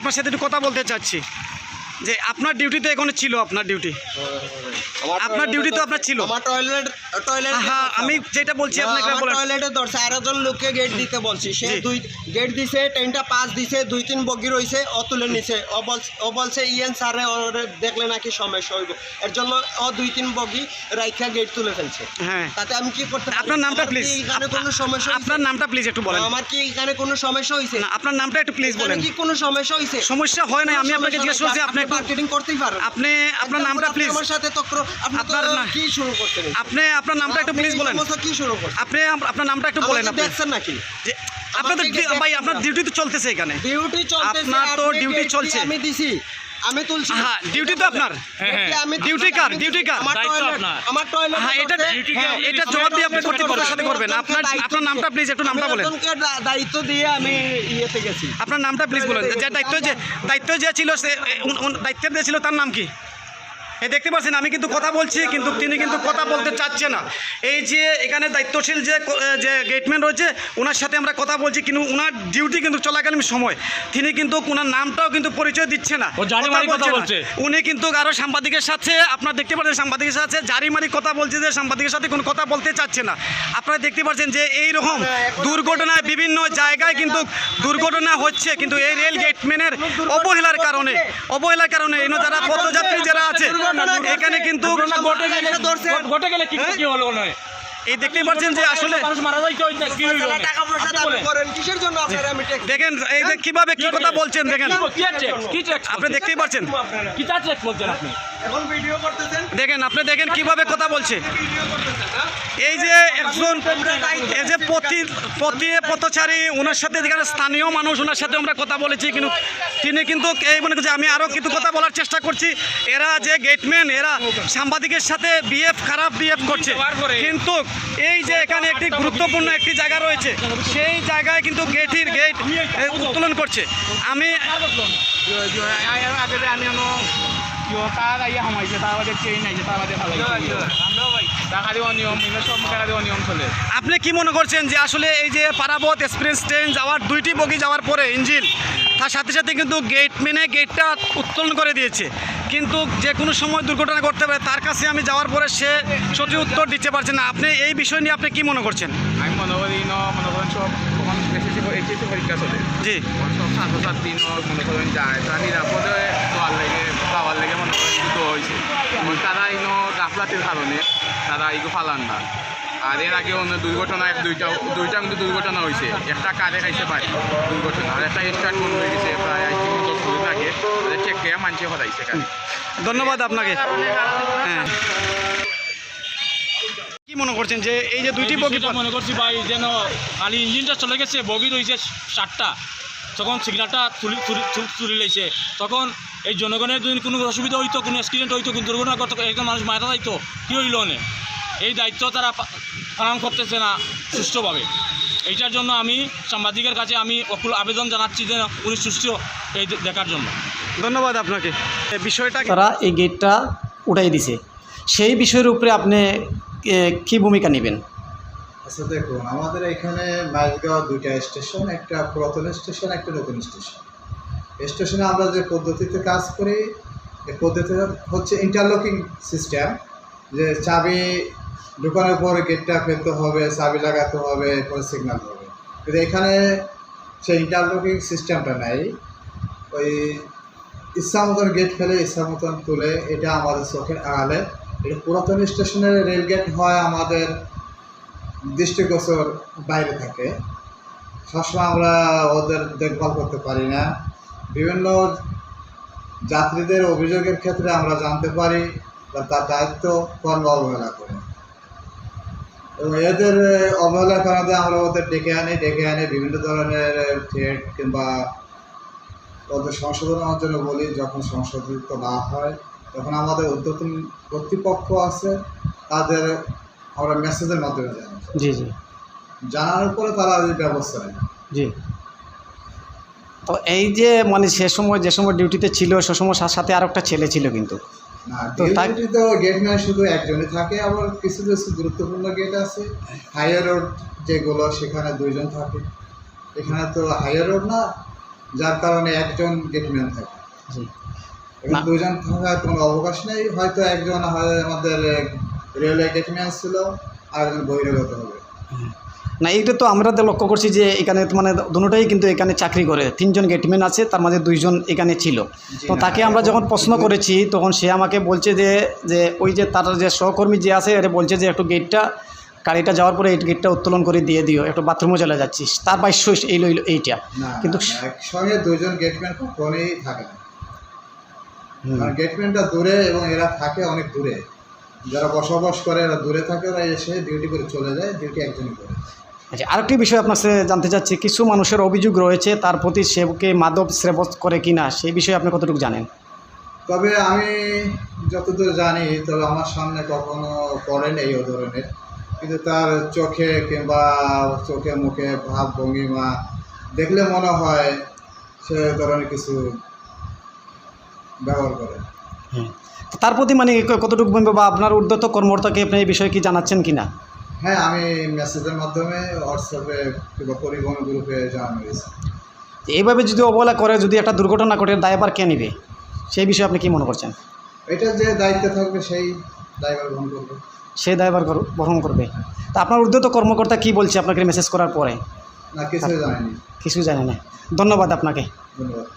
আপনার সাথে একটু কথা বলতে চাচ্ছি যে আপনার ডিউটি তো এখানে ছিল, আপনার ডিউটি তো আপনার ছিল। আমার টয়লেট হ্যাঁ, আমি যেটা বলছি আপনাকে বলেন। টয়লেটে ধরছে আর একজন লোককে গেট দিতে বলছি, সে দুই গেট দিছে, ট্রেনটা পাস দিছে, 2-3 বগি রইছে, ও তুলে নিছে। ও বলছে ইএন স্যারে ওরে দেখলে নাকি সমস্যা হইব, এর জন্য ও 2-3 বগি রাইখা গেট তুলে ফেলছে। হ্যাঁ, তাতে আমি কি করতে পারি? আপনার নামটা প্লিজ, এখানে কোনো সমস্যা? আপনার নামটা প্লিজ একটু বলেন। আমার কি এখানে কোনো সমস্যা হইছে? না, আপনার নামটা একটু প্লিজ বলেন। কি কোনো সমস্যা হইছে? সমস্যা হয় না, আমি আপনাকে জিজ্ঞেস করছি। আপনি মার্কেটিং করতেই পারেন, আপনি আপনার নামটা প্লিজ। আমার সাথে তক্র আপনার কি শুরু করতে? আপনি আপনার নামটা একটু প্লিজ বলেন। কি শুরু করতে? আপনি আপনার নামটা একটু বলেন। আপনি দেখছেন নাকি? আপনাদের ভাই আপনার ডিউটি তো চলতেছে এখানে। ডিউটি চলতেছে, আপনার তো ডিউটি চলছে। আমি দিছি, আমি তুলছি। হ্যাঁ, ডিউটি তো আপনার। ডিউটি কার? আমার টয়লেট। হ্যাঁ, এটা জবাব দিয়ে আপনি কর্তৃপক্ষের সাথে করবেন। আপনার নামটা প্লিজ একটু নামটা বলেন। দায়িত্ব দিয়ে আমি ইয়েতে গেছি। আপনার নামটা প্লিজ বলেন। যে দায়িত্ব যে ছিল, সে দায়িত্ব দিয়েছিল, তার নাম কি? এই দেখতে পাচ্ছেন আমি কিন্তু কথা বলছি, কিন্তু তিনি কিন্তু কথা বলতে চাচ্ছে না। এই যে এখানে দায়িত্বশীল যে গেটম্যান রয়েছে, ওনার সাথে আমরা কথা বলছি, কিন্তু ওনার ডিউটি কিন্তু চলাকালীন সময় তিনি কিন্তু ওনার নামটাও কিন্তু পরিচয় দিচ্ছে না, কথা বলছে। উনি কিন্তু আরও সাংবাদিকের সাথে, আপনারা দেখতে পাচ্ছেন সাংবাদিকের সাথে জারিমারি কথা বলছে, যে সাংবাদিকের সাথে কোনো কথা বলতে চাচ্ছে না। আপনারা দেখতে পাচ্ছেন যে এইরকম দুর্ঘটনায় বিভিন্ন জায়গায় কিন্তু দুর্ঘটনা হচ্ছে, কিন্তু এই রেল গেটম্যানের অবহেলার কারণে যারা পথযাত্রী যারা আছে এখানে কিন্তু এই দেখতেই পাচ্ছেন যে আসলে দেখেন এই যে কিভাবে কি কথা বলছেন, দেখেন আপনি দেখতেই পাচ্ছেন, দেখেন আপনি দেখেন কিভাবে কথা বলছে। এই যে একজন এই যে পথচারী, ওনার সাথে যেখানে স্থানীয় মানুষ, ওনার সাথে আমরা কথা বলেছি, কিন্তু তিনি কিন্তু এই মনে করছে আমি আরও কিন্তু কথা বলার চেষ্টা করছি। এরা যে গেটম্যান, এরা সাংবাদিকের সাথে খারাপ বিহেভ করছে, কিন্তু এই যে এখানে একটি গুরুত্বপূর্ণ একটি জায়গা রয়েছে, সেই জায়গায় কিন্তু গেট উত্তোলন করছে। আমি আপনি কি মনে করছেন যে আসলে এই যে পারাবত এক্সপ্রেস ট্রেন যাওয়ার 2টি বগি যাওয়ার পরে ইঞ্জিন, তার সাথে সাথে কিন্তু গেটটা উত্তোলন করে দিয়েছে, কিন্তু যে কোনো সময় দুর্ঘটনা ঘটতে পারে, তার কাছে আমি যাওয়ার পরে সে সঠিক উত্তর দিতে পারছে না। আপনি এই বিষয় নিয়ে আপনি কি মনে করছেন? আমি মনে করি সব এইচএসসি পরীক্ষা চলে, জি, সব ছাত্রছাত্রী মনে করেন যায়, তারা নিরাপদে পাওয়ার লেগে মনে করেন যুদ্ধ হয়েছে, তারা গাফলাতির কারণে তারা ফালান না। আর এর আগে অন্য দুর্ঘটনা দুইটা কিন্তু দুর্ঘটনা হয়েছে, একটা কারে খাইছে পারে দুর্ঘটনা, আর একটা স্টার্ট বন্ধ হয়ে গেছে, প্রায় থাকে চেক খেয়ে মানছে হরাইছে। ধন্যবাদ আপনাকে। হ্যাঁ, কি মনে করছেন যে এই যে 2টি বগি? মনে করছি ভাই যেন খালি ইঞ্জিনটা চলে গেছে, বগি রয়েছে 7টা, তখন সিগনালটা তুলে লেছে, তখন এই জনগণের যদি কোনো অসুবিধা হইতো, কোনো অ্যাক্সিডেন্ট হইতো, কোনো দুর্ঘটনা করতো, একজন মানুষ মারা যাইতো, কী হইল না? এই দায়িত্ব তারা পালন করতেছে না সুষ্ঠুভাবে। এইটার জন্য আমি সাংবাদিকের কাছে আমি আবেদন জানাচ্ছি যে উনি সুষ্ঠু এই দেখার জন্য। ধন্যবাদ আপনাকে। বিষয়টা তারা এই গেটটা উঠাই দিছে, সেই বিষয়ের উপরে আপনি কি ভূমিকা নেবেন? আচ্ছা দেখুন, আমাদের এখানে মাইজগাঁও 2টা স্টেশন, একটা পুরাতন স্টেশন, একটা নতুন স্টেশন। স্টেশনে আমরা যে পদ্ধতিতে কাজ করি, এই পদ্ধতি হচ্ছে ইন্টারলকিং সিস্টেম, যে চাবি ঢোকানোর পরে গেটটা ফেলতে হবে, চাবি লাগাতে হবে, পরে সিগন্যাল হবে। কিন্তু এখানে সেই ইন্টারলকিং সিস্টেমটা নাই, ওই ইচ্ছা মতন গেট ফেলে ইচ্ছা মতন তুলে, এটা আমাদের চোখের আড়ালে। এটা পুরাতন স্টেশনের রেলগেট হয় আমাদের দৃষ্টিগোচর বাইরে থাকে, সবসময় আমরা ওদের দেখভাল করতে পারি না। বিভিন্ন যাত্রীদের অভিযোগের ক্ষেত্রে আমরা জানতে পারি তার দায়িত্ব কর্ম অবহেলা করে, এবং এদের অবহেলার কারণে আমরা ওদের ডেকে আনি বিভিন্ন ধরনের থ্রেট কিংবা ওদের সংশোধনের জন্য বলি। যখন সংশোধিত না হয় তখন আমাদের ঊর্ধ্বতন কর্তৃপক্ষ আছে, তাদের আমরা মেসেজের মাধ্যমে জানাই। জি জি, জানানোর পরে তারা ব্যবস্থা নেয়। জি, তো এই যে মানে যে সময় ডিউটিতে ছিল, সে সময় সাথে আর একটা ছেলে ছিল, কিন্তু না, ডিউটি তো গেটম্যান শুধু একজনই থাকে, আবার কিছু কিছু গুরুত্বপূর্ণ গেট আছে, হাইওয়ে রোড যেগুলো, সেখানে 2জন থাকে। এখানে তো হাইওয়ে রোড না, যার কারণে একজন গেটম্যান থাকে। জি। এবং না। দুজন থাকার কোনো অবকাশ নেই, হয়তো একজন হয় আমাদের রেলওয়ে গেটম্যান ছিল, আর একজন বহিরাগত হবে। না, এইটা তো আমরা তো লক্ষ্য করছি যে এখানে মানে দুটোটাই কিন্তু এখানে চাকরি করে, 3 জন গেটম্যান আছে, তার মাঝে 2 জন এখানে ছিল। জি তো না, তাকে আমরা যখন প্রশ্ন করেছি তখন সে আমাকে বলছে যে ওই যে তার যে সহকর্মী যে আছে এরা বলছে যে একটু গেটটা, গাড়িটা যাওয়ার পরে এই গেটটা উত্তোলন করে দিয়ে দিও, একটু বাথরুমে চলে যাচ্ছিস, তার ভাষ্য এইটা। না, কিন্তু না, একসঙ্গে 2 জন গেটম্যান কখনোই থাকে না। হুম। কারণ গেটম্যানটা দূরে এবং এরা থাকে অনেক দূরে, যারা বসবাস করে এরা দূরে থাকে, ওরা এসে ডিউটি করে চলে যায়, ডিউটি একজনই করে। আচ্ছা, আরেকটি বিষয় আপনার কাছে জানতে চাচ্ছি, কিছু মানুষের অভিযোগ রয়েছে তার প্রতি সেবকে মাদক সেবন করে কিনা, সেই বিষয়ে আপনি কতটুকু জানেন? তবে আমি যতদূর জানি, তবে আমার সামনে কখনো পড়েন এই ধরনের, কিন্তু তার চোখে কিংবা চোখে মুখে ভাব ভঙ্গিমা দেখলে মনে হয় সে ধরনের কিছু ব্যবহার করে। হুম। তো তার প্রতি মানে কতটুকু বা আপনার ঊর্ধ্বত কর্মকর্তাকে আপনি এই বিষয়ে কি জানাচ্ছেন কিনা? হ্যাঁ, আমি মেসেজের মাধ্যমে হোয়াটসঅ্যাপে কিংবা পরিবহন গ্রুপে জানানো হয়েছে। এইভাবে যদি অবহেলা করে, যদি একটা দুর্ঘটনা ঘটে, দায়ভার কে নেবে, সেই বিষয়ে আপনি কি মনে করছেন? এটা যে দায়িত্বে থাকবে সেই দায়ভার বহন করবে। সেই দায়ভার বহন করবে। তা আপনার ঊর্ধ্বত কর্মকর্তা কি বলছে আপনাকে মেসেজ করার পরে? না, কিছুই জানেনি। কিছু জানে না। ধন্যবাদ আপনাকে। ধন্যবাদ।